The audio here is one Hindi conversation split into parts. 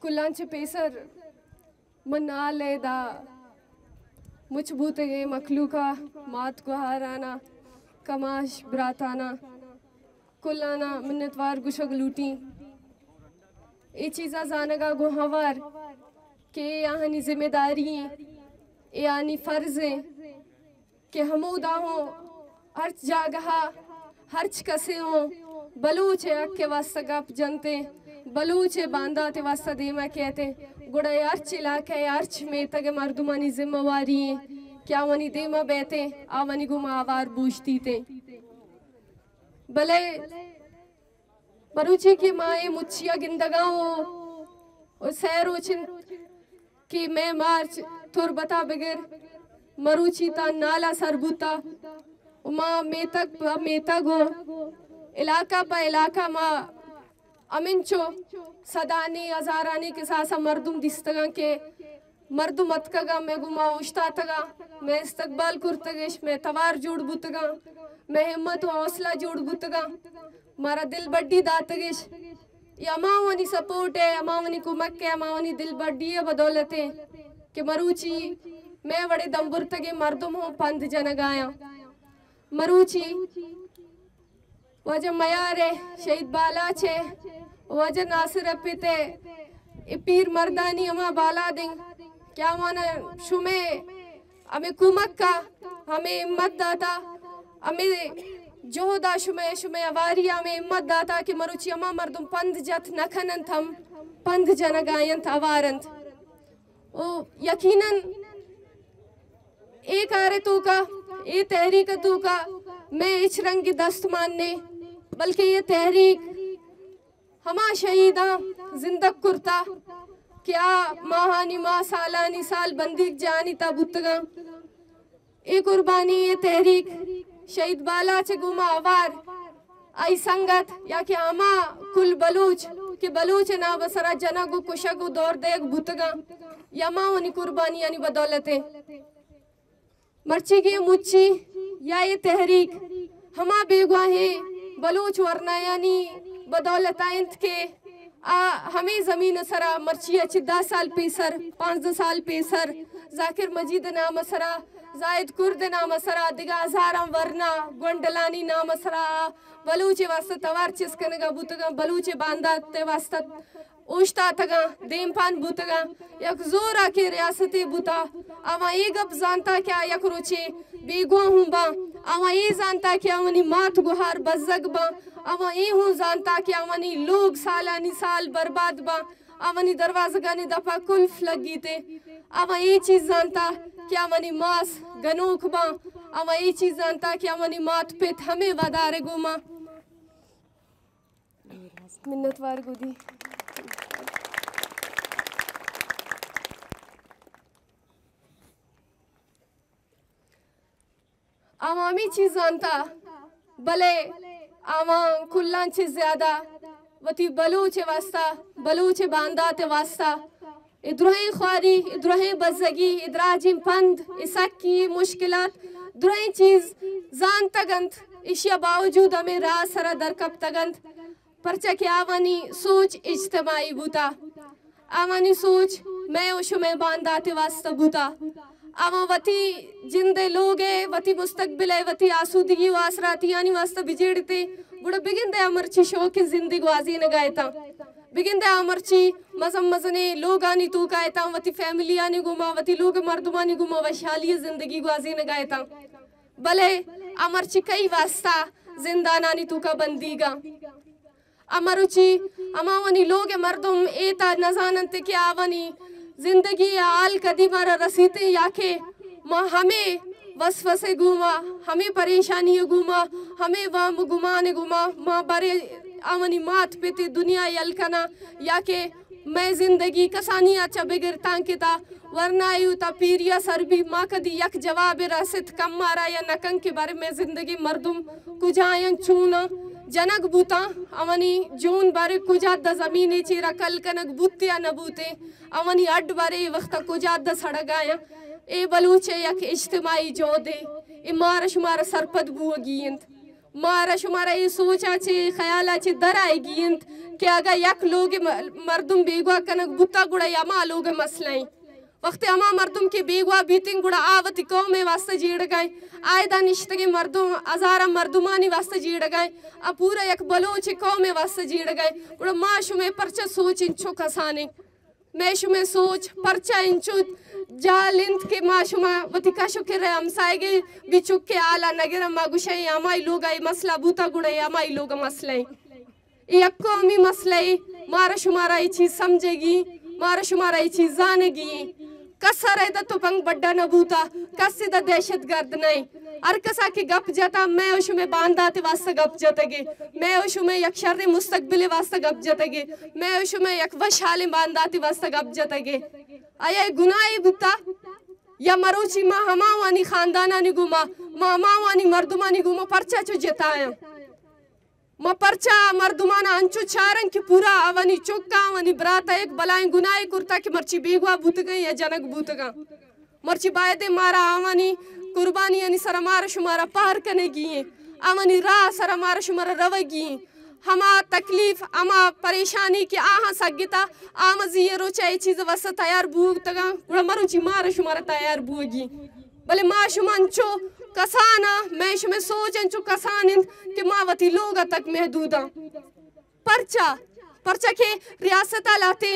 कुल्लांचे पेसर मनाले दा मुझ बूते मखलूका मात को हाराना कमाश ब्राताना कुल्लाना मिन्नतवार गुशग लूटी ये चीज़ा जानगा गुहावार के यानी जिम्मेदारी यानी फर्ज है कि हमूदा हो हर जगह हर्च कसे हो बलूच के वास्ता गप जनते बलूच बांधा ते वास्ता देमा कहते गुड़ा अर्च इलाके अर्च में तक मर्दुमानी जिम्मेवारी है क्या वनी देमा बैठे आवनी गुमा आवार बूझती थे भले मरुची की माए मुच्छिया गिंदगाओ और सैर उचिन कि मैं मार्च थोर बता बगैर मरुची ता नाला सरबूता उमा मेता गो इलाका पा इलाका मा अमिंचो सदानी अजारानी के साथ मर्दुम दिस्तगा के मर्दुम अतकगा मैं गुमा उश्ता तगा मैं इस्तकबाल कुर्तगिश मैं तवार जोड़ बुतगा मैं हिम्मत व हौसला जोड़ बुतगा मारा दिल बड्डी दातगिश ये अमावनी सपोर्ट है अमावनी कुमक है अमावनी दिल बड्डी है बदौलत है कि मरुची मैं बड़े दम्बुर तगे मर्दुम हो पंध जनगाया मरुची वजह मयार है शहीद बाला छे वजह नासिर पिते पीर मर्दानी अमा बाला दें क्या माना शुमे हमें कुमक का हमें हिम्मत दाता हमें जोदा शुमे शुमे अवारिया में हिम्मत दाता कि मरुची अमा मर्दुम पंध जत नखनंत हम पंध जनगायंत अवारंत ओ यकीनन एक आरे तो का ये तहरीक तो का मैं इच रंग की दस्त मानने बल्कि ये तहरीक हमा शहीदा जिंदग कुर्ता क्या माहानी माह सालानी साल बंदीक जानी तबुतगा ये कुर्बानी ये तहरीक शहीद बाला चे गुमा आवार आई संगत या कि आमा कुल बलूच कि बलूच ना बसरा जना गु कुशगु दौर देग बुतगा यमा वनी कुर्बानी यानी बदौलते मर्ची की मुच्ची या ये तहरीक हमा बेगुआहे बलूच वरना यानी बदौलत आयंत के हमें जमीन सरा मर्ची अच्छी 10 साल पेसर 5 साल पेसर जाकिर मजीद नाम सरा जायद कुर्द नाम सरा दिगा हजारां वरना गोंडलानी नाम सरा बलूचे वास्ता तवार चिस्कनगा बुतगा बलूचे बांधा ते वास्ता ओश्ता तगा देमपान बुतगा यक जोर आके रियासती बुता आवा ये गप जानता क्या यक रोचे बेगुआ हूँ बा आवा ये जानता क्या वनी मात गुहार बजग बा आवा ये हूँ जानता क्या वनी लोग सालानी साल बर्बाद बा आवनी दरवाज़गानी दफा कुल्फ लगी थे आवा ये चीज़ जानता क्या वनी मास गनोख बा आवा ये चीज़ जानता क्या वनी मात पे हमें वदारे गुमा मिन्नतवार गुदी आवामी चीज जानता भले आवा कुल्लांचे ज्यादा वती बलूचे वास्ता बलूचे बांदा ते वास्ता इधरहें ख्वारी इधरहें बज़गी इधराजिम पंद इसकी मुश्किलात इधरहें चीज जान तगंत इशिया बावजूद हमें राह सरा दरकब तगंत परचा के आवानी सोच इज्तमाई बुता आवानी सोच मैं उशु में बांदा ते वास्ता बुता आवा वती जिंदे लोग है वती मुस्तकबिल है वती आसूदगी वासराती यानी वास्ता बिजेड़ते गुड़ा बिगिंदे अमरची शौक जिंदगी वाजी न गायता बिगिंदे अमरची मजम मजने लोग आनी तू गायता वती फैमिली आनी गुमा वती लोग मर्दुमानी गुमा वशाली जिंदगी वाजी न गायता भले अमरची कई वास्ता जिंदानानी तू का बंदीगा अमरुची अमावनी लोग मर्दुम एता नजानत के आवनी जिंदगी आल कदी मारा रसीते याके माँ हमें वसवसे घूमा हमें परेशानी घूमा हमें वाम गुमाने घुमा माँ बरे आवनी मात पेते दुनिया यलकना याके मैं जिंदगी कसानी अच्छा बगैर तांकिता वरना यूता पीरिया सरबी माँ कदी यक जवाब रसित कम मारा या नकंग के बारे में जिंदगी मर्दुम कुजायन चूना जनक बूता अवनी जून बारे कुजात द जमीने चेरा कल कनक बुत्तिया नबूते अवनी अड बारे वक्त कुजात द सड़गाया ए बलूचे यक इज्तिमाई जोदे ए मार शुमार सरपद बुअगींत मारा शुमारा ये सोचा चे ख्याला चे दर आएगी कि अगर यक लोग मर्दुम बेगवा कनक बुता गुड़ा यमा लोग मसलाई वक्त अमा मर्दुम के बेगवा बीतिंग गुड़ा आवती कौ में वास्ता जीड़ गए आए दानिश्तगे मर्दुम अजारा मर्दुमानी वास्ता जीड़ गए अब पूरा यक बलोच कौ में वास्ता जीड़ गए गुड़ा माशु में परचा सोच इंचो कसाने मैशु में सोच परचा इंचो जालिंत के माशुमा वतिका शुक्र है हमसाएगे बिचुक के आला नगर मागुशाई अमाई लोग आई मसला बूता गुड़े अमाई लोग मसले यक्को अमी मसले मारा शुमारा ये चीज समझेगी मारा शुमारा ये चीज जानेगी कसा रहता तो पंग बड्डा न बूता कसी दा दहशत गर्द नहीं अर कसा के गप जाता मैं उस में बांधा ते वास्ता गप जातेगे मैं उस में यक शर्रे मुस्तकबिले वास्ता गप जातेगे मैं उस में यक वशाले बांधा ते वास्ता गप जातेगे आया गुनाह बुता या मरोची माँ हमावानी खानदाना नि गुमा माँ मावानी मर्दुमानी गुमा परचा चो जताया माँ परचा मर्दुमाना अंचो चारंग की पूरा आवनी चौका आवनी बराता एक बलाएं गुनाह कुर्ता की मर्ची बेगवा बूत गई या जनक बूत गा मर्ची बायदे मारा आवनी कुर्बानी यानी सर मारा शुमारा पार करने गी आवनी राह सर मारा शुमारा रवगी हमा तकलीफ अमा परेशानी की आहा सगिता आमजी ये रोचा ये चीज वस तैयार बूग तगा गुड़ा मरुची मार शुमारा तैयार बूगी भले माँ शुमांचो कसाना मैं शुमे सोचंचो कसान कि मावती लोगा तक महदूदा परचा परचा के रियासता लाते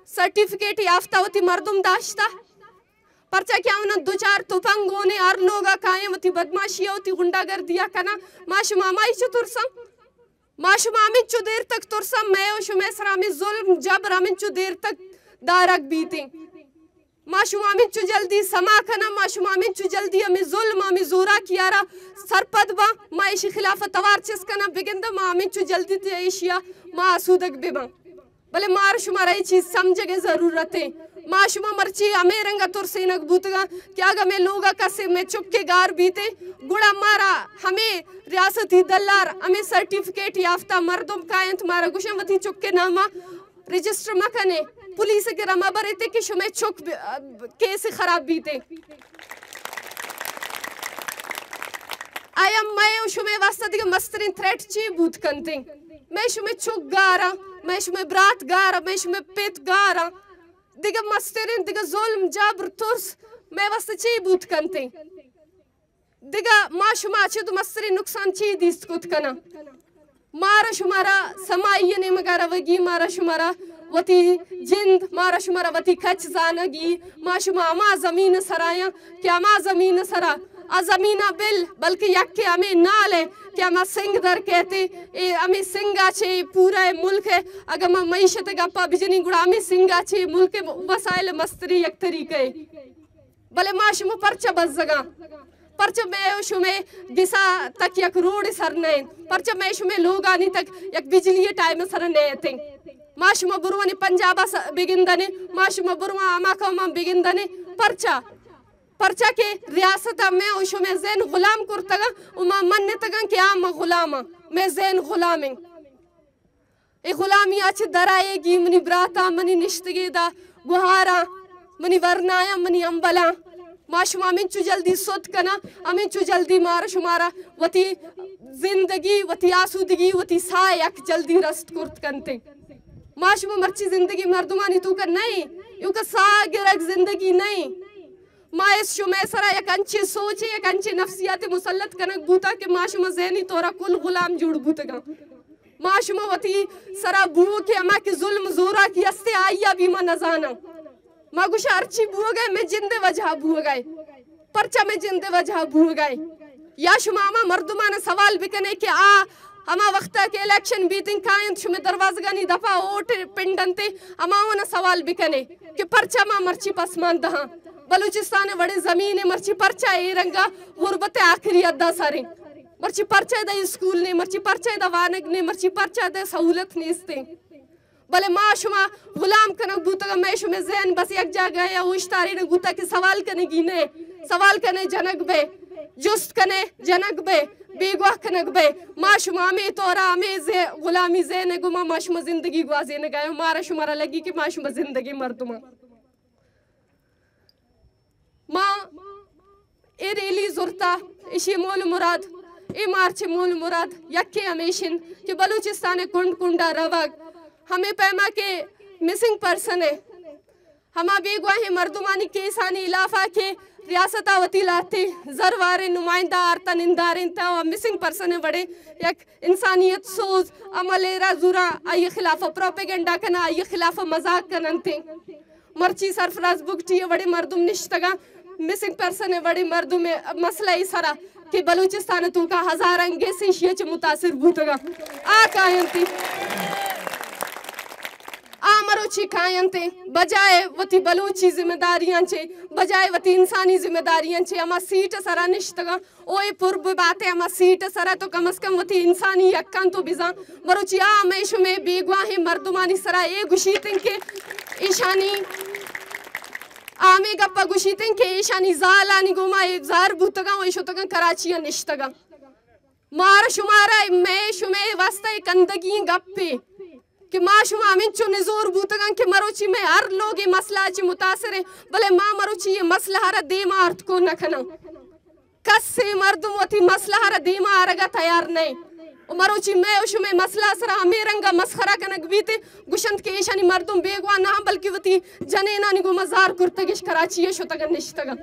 सर्टिफिकेट याफ्तावती मर्दुम दाश्ता परचा क्या उन्हें दो चार तुपंगों ने आर लोगा कायमती बदमाशी होती गुंडागर्दिया कना माशु मामाई चतुरसम माशुम आमिन चु देर तक तुरसम मैं और शुमेसर आमिन जुल्म जबर आमिन चु देर तक दारक बीते माशुम आमिन चु जल्दी समा कना माशुम आमिन चु जल्दी आमिन जुल्म आमिन जोरा कियारा सरपद बा माइशी खिलाफत तवार चिस कना बिगिंदा मा आमिन चु जल्दी ते एशिया मा आसूदक बेबा भले मार शुमारा ये चीज समझे के जरूरत है माशुमा मर्ची अमे रंगा तुरसे नक बूतगा क्या गमे लोगा कसे में चुप के गार बीते गुड़ा मारा हमें रियासती दल्लार हमें सर्टिफिकेट याफ्ता मर्दुम कायंत मारा गुशमती चुप के नामा रजिस्टर मकने पुलिस के रमा बरेते कि शुमे चुप केस खराब बीते आया मैं शुमे वास्ता दिगे मस्तरीन थ्रेट ची बूत कंते मैं शुमे चुप गारा मैं शुमे ब्रात गारा मैं शुमे पेट गारा दिगा मस्तरीन दिगा जुल्म जबर तुर्स मैं वास्ते ची बूत कंते दिगा माँ शुमा ची तो मस्तरीन नुकसान ची दिस कुत कना मारा शुमारा समाइये ने मगारा वगी मारा शुमारा वती जिंद मारा शुमारा वती खच जानगी माँ शुमा अमा जमीन सराया क्या अमा जमीन सरा अजमीना बिल बल्कि यक्के हमें नाले क्या मैं सिंह दर कहते ए हमें सिंह आचे पूरा मुल्क है अगर मैं मईशत गप्पा बिजनी गुड़ा हमें सिंह आचे मुल्क वसाइल मस्तरी एक तरीके भले माशुम परचा बस जगह परचा मैं शुमे दिशा तक यक रोड सर नहीं परचा मैं शुमे लोग आनी तक यक बिजली टाइम सर नहीं थे माशुम बुरवानी पंजाबा बिगिंदने माशुम बुरवा अमा कौमा बिगिंदने परचा परचा के रियासत में उशो में जैन गुलाम कुर्तगा उमा मन तगा क्या म गुलामा मैं जैन गुलामिंग ए गुलामी अच्छे दराएगी मनी ब्राता मनी निश्तगेदा गुहारा मनी वरनाया मनी अंबला माशुमा मिन चु जल्दी सोत कना अमिन चु जल्दी मार शुमारा वती जिंदगी वती आसूदगी वती सायक जल्दी रस्त कुर्त कंते माशुमा मर्ची जिंदगी मर्दुमानी तू कर नहीं यू का सागिरक जिंदगी नहीं मायस शुमेसरा एक अंची सोचे एक अंची नफ्सियात मुसल्लत कनक बूता के माशुमा ज़हनी तोरा कुल गुलाम जुड़ बूतगा माशुमा वती सरा बुओ के अमा के जुल्म जोरा की अस्ते आया भी मा नजाना मा गुश अर्ची बुओ गए मैं जिंदे वजह बुओ गए परचा में जिंदे वजह बुओ गए या शुमामा मर्दुमाना सवाल बिकने के आ अमा वक्त के इलेक्शन बीतिंग कायंत शुमे दरवाजगानी दफा वोट पिंडनते अमावना सवाल बिकने के परचा मा मर्ची पसमान दहा बलूचिस्तान बड़े जमीन है मर्ची परचा ए रंगा गुरबत आखिरी अद्दा सारे मर्ची परचा दा स्कूल ने मर्ची परचा दा वानग ने मर्ची परचा दा सहूलत ने इसते भले माशुमा गुलाम कनक बूतगा मैं शुमे जैन बस एक जगह या उश्तारी ने गुता के सवाल कने गिने सवाल कने जनक बे जुस्त कने जनक बे बेगवाह कनक बे माशुमा में तोरा में जे गुलामी जैन गुमा माशुमा जिंदगी गुआजे ने गए मारा शुमारा लगी कि माशुमा जिंदगी मर्दुमा माँ ए रेली जुरता इशी मोल मुराद ए मार्च मूल मुराद यक्के हमेशन कि बलूचिस्तान कुंड कुंडा रवग हमें पैमा के मिसिंग पर्सन है हमा बेगवाहे मर्दुमानी केसानी इलाफा के रियासता वतीलाते जरवारे नुमाइंदा आरता निंदारें ता मिसिंग पर्सन बड़े एक इंसानियत सोच अमलेरा जुरा आये खिलाफ प्रोपेगेंडा कना आये खिलाफ मजाक कनंते मर्ची सरफराज बुकटी बड़े मर्दुम निश्तगा मिसिंग पर्सन बड़े मर्दुम मसला इसरा कि बलूचिस्तान तू का हजारंगे से शियच मुतासिर भूतगा आ कायंती आमरोची कायंते बजाय वती बलूची जिम्मेदारियां चे बजाय वती इंसानी जिम्मेदारियां चे अमा सीट सरा निश्तगा ओए पूर्व बातें अमा सीट सरा तो कम से कम वती इंसानी यक्कां तो बिजा मरोची आमेशु में बेगवाहे मर्दुमानी सरा ए गुशीतिन के ईशानी आमे गप्पा गुशीतिन के ईशानी जालानी गुमा एक जार भूतगा ओए शुतगा कराचिया निश्तगा मार शुमारा मैं शुमे वास्ता कंदगी गप्पे कि माशुमा मिंचो निजोर बूतगा कि मरोची में हर लोग ये मसला ची मुतासर है भले माँ मरोची ये मसला हरा देमा अर्थ को नखना कस्से मर्दुम वती मसला हरा देमा आरगा तैयार नहीं मरोची में उस में मसला सरा हमें रंगा मस्खरा कनक बीते गुशंत के ईशानी मर्दुम बेगवा ना बल्कि वती जने ना निगो मजार कुर्तगिश कराची ये शुतगा निश्तगा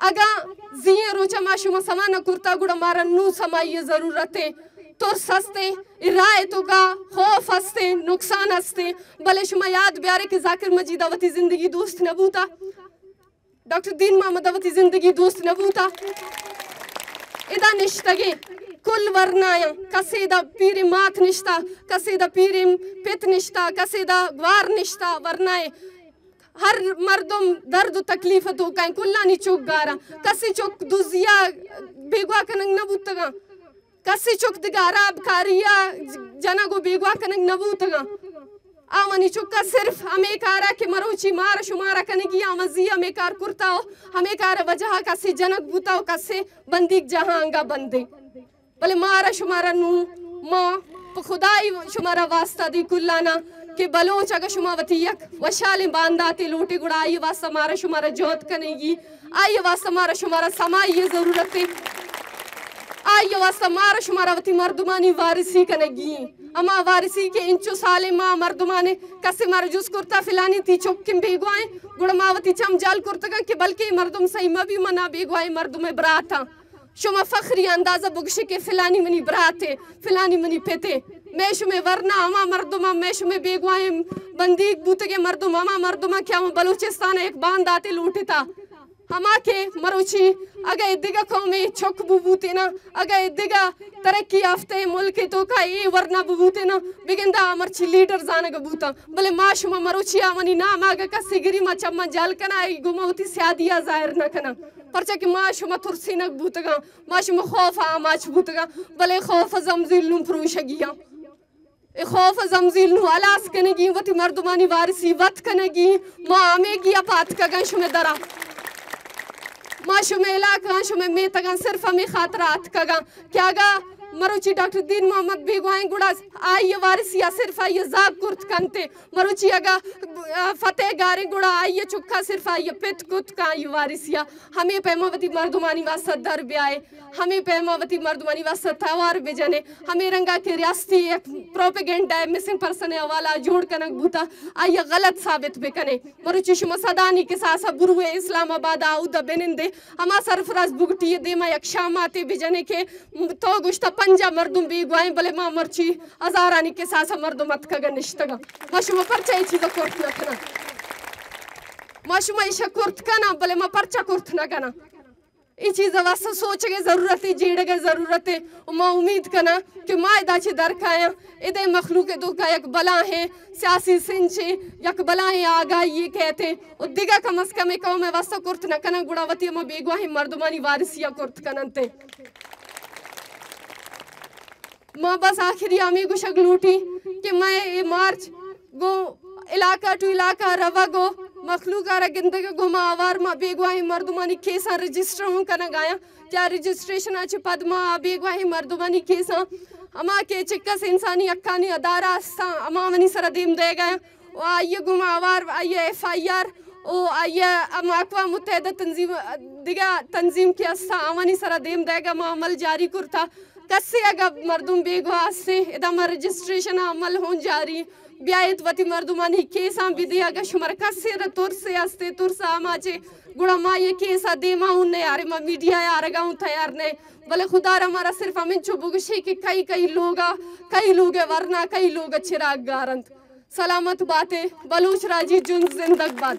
अगा जिये रोचा माशुमा समाना कुर्ता गुड़ा मारा नू समाइए जरूरत है तो सस्ते इराए तो का खौफ हस्ते नुकसान हस्ते भले शुमा याद ब्यारे के जाकिर मजीद अवती जिंदगी दोस्त नबूता डॉक्टर दीन मोहम्मद अवती जिंदगी दोस्त नबूता इदा निश्तगे कुल वर्णाया कसेदा पीरे माथ निश्ता कसेदा पीरे पित निश्ता कसेदा ग्वार निश्ता वर्णाए हर मर्दम दर्द तकलीफ तो कहीं कुल्ला नी चुक गारा कसी चुक दुजिया बेगवा कनंग नबूतगा कसी चुक दिगारा कारिया जना को बेगवा कनंग नबूतगा आमनी चुका सिर्फ हमें कारा के मरोची मार शुमारा कनेगी आमजी हमें कार कुर्ता हो हमें कार वजह कसी जनक बूता हो कसे बंदीक जहां अंगा बंदे भले मारा शुमारा नू माँ खुदाई शुमारा वास्ता दी कुल्लाना कि बलोच अगर शुमावती यक वशाले बांधाते लोटे गुड़ा आइए वास्ता मारा शुमारा जोत कनेगी आइए वास्ता मारा शुमारा समाइए जरूरत है आइए वास्ता मारा शुमारा वती मर्दुमानी वारिसी कनेगी अमा वारिसी के इंचो साले माँ मर्दुमाने कसे मारा जुस कुर्ता फिलानी थी चौकिम बेगवाए गुड़मावती चम जाल कुर्तगा कि बल्कि मर्दुम सही मबी मना बेगवाए मर्दुमे बराता शुमा फखरी अंदाजा बुगशे के फिलानी मनी बराते फिलानी मनी पेते मेशु में वरना अमा मर्दुमा मेशु में बेगवाए बंदीक बूते के मर्दुम अमा मर्दुमा क्या बलूचिस्तान एक बांध आते लूटे था हमा के मरोची अगर इद्दिगा कौमे चौक बुबूते ना अगर इद्दिगा तरक्की याफ्ते मुल्क तो का ये वरना बुबूते ना बिगिंदा अमरची लीडर जाने का बूता भले माशुमा मरोची आमनी नाम आगे का सिगरी मा चम्मा जाल कना आई गुमावती स्यादिया जाहिर न कना परचा कि माशुमा तुरसी नक बूतगा माशुमा खौफ आमाच बूतगा भले खौफ जमजील नुम प्रूशगिया खौफ जमजील नु अलास कनेगी वती मर्दुमानी वारिसी वत कनेगी माँ आमेगी अपात का गंश में दरा माशु में इलाका शुमे में तगन सिर्फ हमें खातरात कगा क्या गा मरुची डॉक्टर दीन मोहम्मद बेगवाए गुड़ा आइए वारिसिया सिर्फ आइए जाग कुर्त कंते मरुची अगा फतेह गारे गुड़ा आइए चुक्का सिर्फ आइए पित कुत का आइए वारिसिया हमें पैमावती मर्दुमानी वास्ता दर ब्याए हमें पैमावती मर्दुमानी वास्ता तवार बेजने हमें रंगा के रियासती एक प्रोपेगेंडा है मिसिंग पर्सन है वाला जोड़ कनक बूता आइए गलत साबित बेकने मरुची शुमा सदानी के सासा बुरुए इस्लामाबाद आउदा बेनिंदे हमा सरफराज बुगटी दे मा यक्षामाते बेजने के तो गुश्ता पंजा मर्दुम बेगवाए भले माँ मर्ची अजारानी के सासा मर्दुम मत कगा निश्तगा माशुमा परचा चीज कोर्ट न कना माशुमा इशा कोर्ट कना भले माँ परचा कोर्ट न कना ये चीज़ वास्ता सोच के ज़रूरत है जीड़ के ज़रूरत है माँ उम्मीद कना कि माँ इदाची दर खाया इधे मखलूक दो का एक बला है सियासी सिंचे यक बला है आगा ये कहते और दिगा कम अस कम कौम में वास्ता कुर्त न कना गुड़ावती माँ बेगवा है मर्दुमानी वारिसिया कुर्त कनते माँ बस आखिरी आमी गुशक लूटी कि मैं ये मार्च गो इलाका टू इलाका रवा गो मखलूक आरा गिंदगी गुमा आवार माँ बेगवाही मर्दुमानी केसा रजिस्टर हूँ कना गाया क्या रजिस्ट्रेशन आचे पद्मा बेगवाही मर्दुमानी केसा अमा के चिक्का से इंसानी अक्कानी अदारा अमा मनी सरा देम दे गया वो आइए गुमा आवार आइए FIR ओ आइया अम अक़वाम मुत्तहिदा तंजीम दिगा तंजीम के अस्ता आवानी सरा देम देगा अमल जारी कुर्ता कस्से अगर मर्दुम बेगवास से इधम रजिस्ट्रेशन अमल हों जारी ब्यायत वती मर्दुमानी केसा बिदिया का शुमर कस्से र तुरसे अस्ते तुरसा आमाचे गुड़ा मा ये केसा देमा उन्ने यार मा मीडिया यार गाँव तैयार ने भले खुदा हमारा सिर्फ अमिन चुबुगशी के कई लोग वरना कई लोग चिराग गारंत सलामत बातें बलूच राजी जुन जिंदगबाद।